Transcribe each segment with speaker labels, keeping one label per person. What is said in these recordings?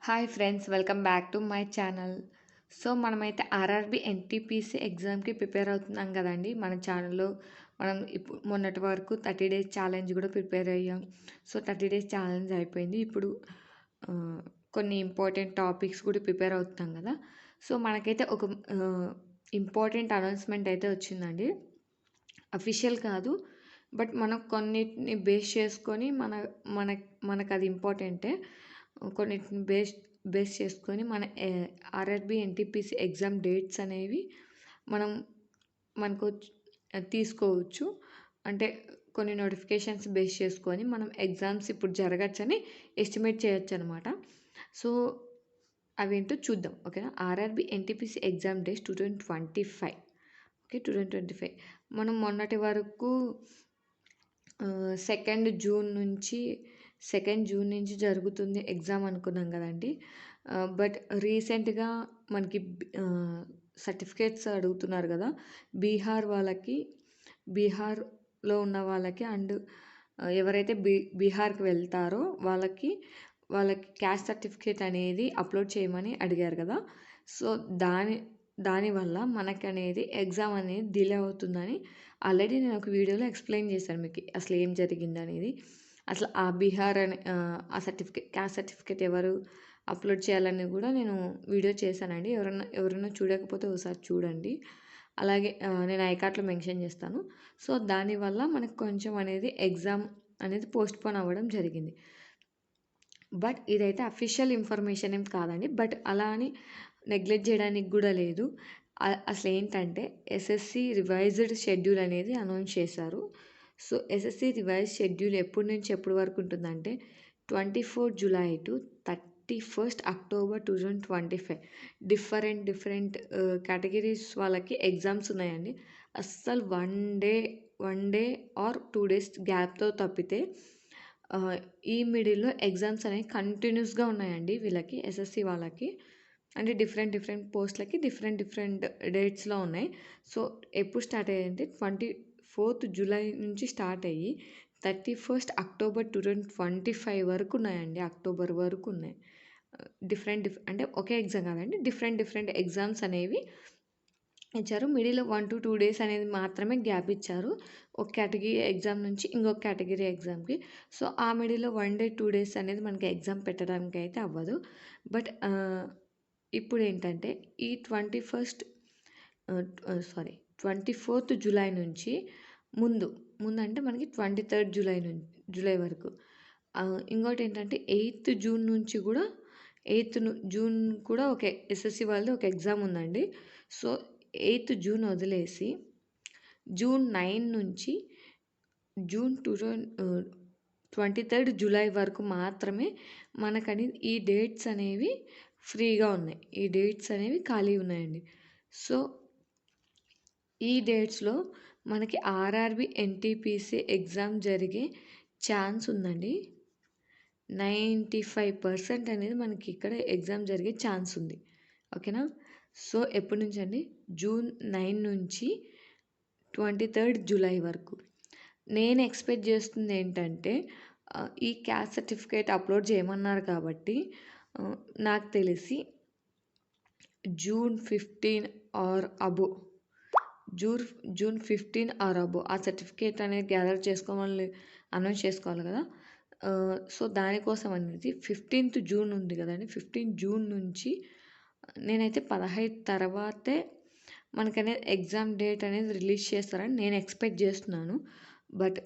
Speaker 1: Hi friends, welcome back to my channel. So మనమైతే RRB NTPC ఎగ్జామ్కి prepare అవుతున్నాం కదండి. మన ఛానల్లో మనం ఇప్పుడు మొన్నటి వరకు 30 డేస్ ఛాలెంజ్ కూడా ప్రిపేర్ అయ్యాం. సో 30 డేస్ ఛాలెంజ్ అయిపోయింది. ఇప్పుడు ఆ, కొన్ని ఇంపార్టెంట్ టాపిక్స్ కూడా ప్రిపేర్ అవుతున్నాం కదా. సో మనకైతే ఒక ఇంపార్టెంట్ అనౌన్స్మెంట్ అయితే వచ్చిందండి. అఫీషియల్ కాదు, బట్ మనం కొన్నిటిని బేస్ చేసుకొని మన మనకు అది ఇంపార్టెంటే. కొన్నిటిని బేస్ చేసుకొని మన ఆర్ఆర్బి ఎన్టీపీసీ ఎగ్జామ్ డేట్స్ అనేవి మనం మనకు తీసుకోవచ్చు. అంటే కొన్ని నోటిఫికేషన్స్ బేస్ చేసుకొని మనం ఎగ్జామ్స్ ఇప్పుడు జరగచ్చని ఎస్టిమేట్ చేయొచ్చు అనమాట. సో అవేంటో చూద్దాం, ఓకేనా. RRB NTPC exam days 2025. Okay, 2025 మనం మొన్నటి వరకు 2 జూన్ నుంచి జరుగుతుంది ఎగ్జామ్ అనుకున్నాం కదండి. బట్ రీసెంట్గా మనకి సర్టిఫికేట్స్ అడుగుతున్నారు కదా. బీహార్లో ఉన్న వాళ్ళకి అండ్ ఎవరైతే బీహార్కి వెళ్తారో వాళ్ళకి క్యాస్ట్ సర్టిఫికేట్ అనేది అప్లోడ్ చేయమని అడిగారు కదా. సో దానివల్ల మనకి అనేది ఎగ్జామ్ అనేది డిలే అవుతుందని ఆల్రెడీ నేను ఒక వీడియోలో ఎక్స్ప్లెయిన్ చేశాను మీకు అసలు ఏం జరిగింది అనేది. అసలు ఆ బీహార్ అనే ఆ క్యాస్ట్ సర్టిఫికేట్ ఎవరు అప్లోడ్ చేయాలని కూడా నేను వీడియో చేశానండి. ఎవరైనా చూడకపోతే ఒకసారి చూడండి. అలాగే నేను ఐకార్ట్లో మెన్షన్ చేస్తాను. సో దానివల్ల మనకు కొంచెం అనేది ఎగ్జామ్ అనేది పోస్ట్పోన్ అవ్వడం జరిగింది. బట్ ఇదైతే అఫీషియల్ ఇన్ఫర్మేషన్ ఏం కాదండి. బట్ అలా అని నెగ్లెక్ట్ చేయడానికి కూడా లేదు. అసలు ఏంటంటే ఎస్ఎస్సి రివైజ్డ్ షెడ్యూల్ అనేది అనౌన్స్ చేశారు. సో ఎస్ఎస్సి రివైజ్ షెడ్యూల్ ఎప్పటి నుంచి ఎప్పటి వరకు ఉంటుందంటే 24 July to 31 October 2025. Different categories వాళ్ళకి ఎగ్జామ్స్ ఉన్నాయండి. అస్సలు వన్ డే ఆర్ 2 డేస్ గ్యాప్తో తప్పితే ఈ మిడిల్లో ఎగ్జామ్స్ అనేవి కంటిన్యూస్గా ఉన్నాయండి వీళ్ళకి, ఎస్ఎస్సి వాళ్ళకి. అంటే డిఫరెంట్ పోస్ట్లకి డిఫరెంట్ డేట్స్లో ఉన్నాయి. సో ఎప్పుడు స్టార్ట్ అయ్యాయంటే 24 జూలై నుంచి స్టార్ట్ అయ్యి 31 అక్టోబర్ 2025 వరకు ఉన్నాయండి. అక్టోబర్ వరకు ఉన్నాయి. అంటే ఒకే ఎగ్జామ్ కాదండి, డిఫరెంట్ ఎగ్జామ్స్ అనేవి ఇచ్చారు. మిడిల్లో 1 to 2 డేస్ అనేది మాత్రమే గ్యాప్ ఇచ్చారు ఒక కేటగిరీ ఎగ్జామ్ నుంచి ఇంకొక కేటగిరీ ఎగ్జామ్కి. సో ఆ మిడిల్లో 1 day 2 days అనేది మనకి ఎగ్జామ్ పెట్టడానికి అయితే అవ్వదు. బట్ ఇప్పుడు ఏంటంటే ఈ 24th జూలై నుంచి ముందు అంటే మనకి 23rd జూలై వరకు. ఇంకోటి ఏంటంటే 8th జూన్ నుంచి కూడా 8th జూన్ కూడా ఒక ఎస్ఎస్సి వాళ్ళది ఒక ఎగ్జామ్ ఉందండి. సో 8th జూన్ వదిలేసి జూన్ 9 నుంచి జూన్ 23rd జూలై వరకు మాత్రమే మనకని ఈ డేట్స్ అనేవి ఫ్రీగా ఉన్నాయి. ఈ డేట్స్ అనేవి ఖాళీ ఉన్నాయండి. సో ఈ డేట్స్లో మనకి ఆర్ఆర్బి ఎన్టీపీసీ ఎగ్జామ్ జరిగే ఛాన్స్ ఉందండి. 95% అనేది మనకి ఇక్కడ ఎగ్జామ్ జరిగే ఛాన్స్ ఉంది, ఓకేనా. సో ఎప్పటి నుంచి అండి, జూన్ 9 నుంచి 23rd జూలై వరకు. నేను ఎక్స్పెక్ట్ చేస్తుంది ఏంటంటే ఈ క్యాస్ట్ సర్టిఫికేట్ అప్లోడ్ చేయమన్నారు కాబట్టి నాకు తెలిసి జూన్ 15 ఆర్ అబో ఆ సర్టిఫికేట్ అనేది గ్యాదర్ చేసుకోవాలని అనౌన్స్ చేసుకోవాలి కదా. సో దానికోసం అనేది 15th జూన్ ఉంది కదండి. 15 జూన్ నుంచి నేనైతే 15 తర్వాతే మనకనేది ఎగ్జామ్ డేట్ అనేది రిలీజ్ చేస్తారని నేను ఎక్స్పెక్ట్ చేస్తున్నాను. బట్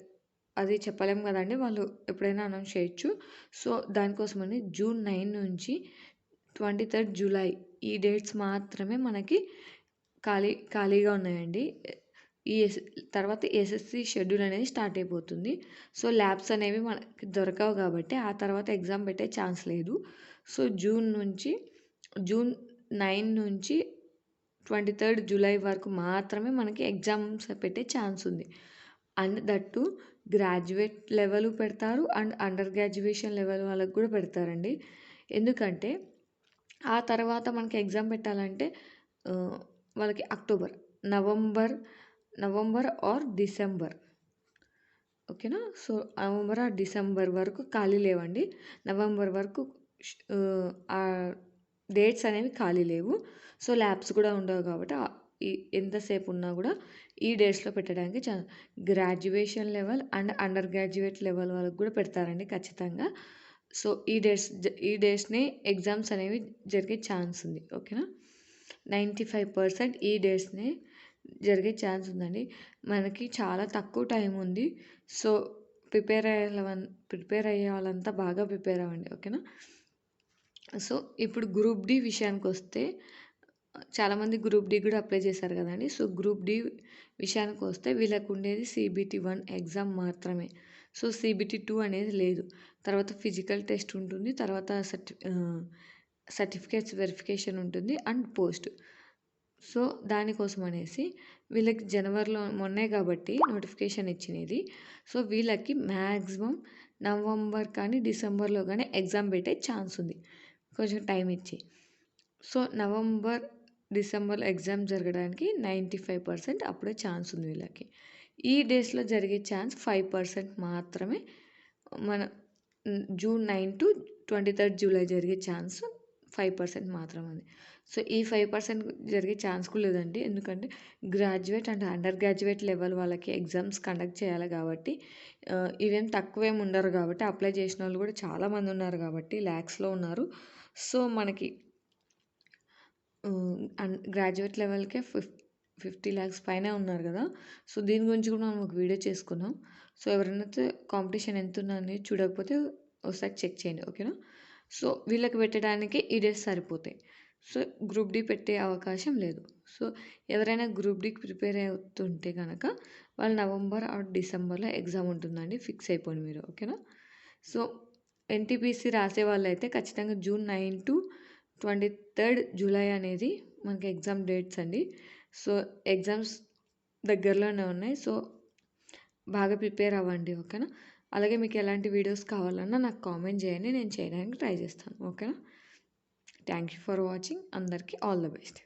Speaker 1: అది చెప్పలేము కదండి, వాళ్ళు ఎప్పుడైనా అనౌన్స్ చేయొచ్చు. సో దానికోసమని జూన్ 9 నుంచి 23rd జూలై ఈ డేట్స్ మాత్రమే మనకి ఖాళీగా ఉన్నాయండి. తర్వాత ఎస్ఎస్సి షెడ్యూల్ అనేది స్టార్ట్ అయిపోతుంది. సో ల్యాబ్స్ అనేవి మనకి దొరకవు కాబట్టి ఆ తర్వాత ఎగ్జామ్ పెట్టే ఛాన్స్ లేదు. సో జూన్ 9 నుంచి 23rd జూలై వరకు మాత్రమే మనకి ఎగ్జామ్స్ పెట్టే ఛాన్స్ ఉంది. అండ్ దట్టు గ్రాడ్యుయేట్ లెవెల్ పెడతారు అండ్ అండర్ గ్రాడ్యుయేషన్ లెవెల్ వాళ్ళకి కూడా పెడతారండి. ఎందుకంటే ఆ తర్వాత మనకి ఎగ్జామ్ పెట్టాలంటే వాళ్ళకి నవంబర్ ఆర్ డిసెంబర్, ఓకేనా. సో నవంబర్ ఆర్ డిసెంబర్ వరకు ఖాళీ లేవండి. నవంబర్ వరకు ఆ డేట్స్ అనేవి ఖాళీ లేవు. సో, ల్యాబ్స్ కూడా ఉండవు కాబట్టి ఈ ఎంతసేపు ఉన్నా కూడా ఈ డేట్స్‌లో పెట్టడానికి graduation level and under graduate level వాళ్ళకి కూడా పెడతారండి ఖచ్చితంగా. సో, ఈ డేట్స్‌నే ఎగ్జామ్స్ అనేవి జరిగే ఛాన్స్ ఉంది. ఓకేనా? 95% ఈ డేట్స్‌నే జరిగే ఛాన్స్ ఉందండి. మనకి చాలా తక్కువ టైం ఉంది. సో, ప్రిపేర్ అయ్యే వాళ్ళంతా బాగా ప్రిపేర్ అవ్వండి. ఓకేనా? సో, ఇప్పుడు గ్రూప్ డి విషయానికొస్తే చాలామంది గ్రూప్ డి కూడా అప్లై చేశారు కదండీ! సో, గ్రూప్ డి విషయానికొస్తే వీళ్ళకుండేది సీబీటీ 1 ఎగ్జామ్ మాత్రమే. సో, సీబీటీ 2 అనేది లేదు. తర్వాత ఫిజికల్ టెస్ట్ ఉంటుంది. తర్వాత సర్టిఫికేట్స్ వెరిఫికేషన్ ఉంటుంది అండ్ పోస్ట్. సో, దానికోసం అనేసి వీళ్ళకి జనవరిలో మొన్నే కాబట్టి నోటిఫికేషన్ ఇచ్చినది. సో, వీళ్ళకి మ్యాక్సిమం నవంబర్ కానీ, డిసెంబర్‌లో గానీ ఎగ్జామ్ పెట్టే ఛాన్స్ ఉంది. కొంచెం టైం ఇచ్చి. సో, నవంబర్, డిసెంబర్‌లో ఎగ్జామ్ జరగడానికి 95% అప్పుడే ఛాన్స్ ఉంది వీళ్ళకి. ఈ డేస్‌లో జరిగే ఛాన్స్ 5% మాత్రమే. మన జూన్ 9 టు 23 జూలై జరిగే ఛాన్స్ 5% మాత్రమే ఉంది. సో, ఈ 5% జరిగే ఛాన్స్ కూడా లేదండి. ఎందుకంటే graduate and under graduate level వాళ్ళకి ఎగ్జామ్స్ కండక్ట్ చేయాలి కాబట్టి ఇవేం తక్కువేమి ఉండరు కాబట్టి అప్లై చేసిన వాళ్ళు కూడా చాలామంది ఉన్నారు కాబట్టి ల్యాక్స్‌లో ఉన్నారు. సో, మనకి గ్రాడ్యుయేట్ లెవెల్‌కే 50 లాక్స్ పైనే ఉన్నారు కదా! సో, దీని గురించి కూడా మనం ఒక వీడియో చేసుకున్నాం. సో, ఎవరైనా కాంపిటీషన్ ఎంతుందని చూడకపోతే ఒకసారి చెక్ చేయండి. ఓకేనా? సో, వీళ్ళకి పెట్టడానికి ఈ డేస్ సరిపోతాయి. సో, గ్రూప్ డి పెట్టే అవకాశం లేదు. సో, ఎవరైనా గ్రూప్ డికి ప్రిపేర్ అవుతుంటే గనక వాళ్ళు నవంబర్ ఆర్ డిసెంబర్‌లో ఎగ్జామ్ ఉంటుందండి. ఫిక్స్ అయిపోండి మీరు. ఓకేనా? సో, ఎన్టీపీసీ రాసే వాళ్ళైతే ఖచ్చితంగా జూన్ 9 టు 23 జూలై అనేది మనకి ఎగ్జామ్ డేట్స్ అండి. సో, ఎగ్జామ్స్ దగ్గరలోనే ఉన్నాయి. సో, బాగా ప్రిపేర్ అవ్వండి. ఓకేనా? అలాగే మీకు ఎలాంటి వీడియోస్ కావాలన్నా నాకు కామెంట్ చేయండి. నేను చేయడానికి ట్రై చేస్తాను. ఓకేనా? Thank you for watching. అందరికీ ఆల్ ద బెస్ట్.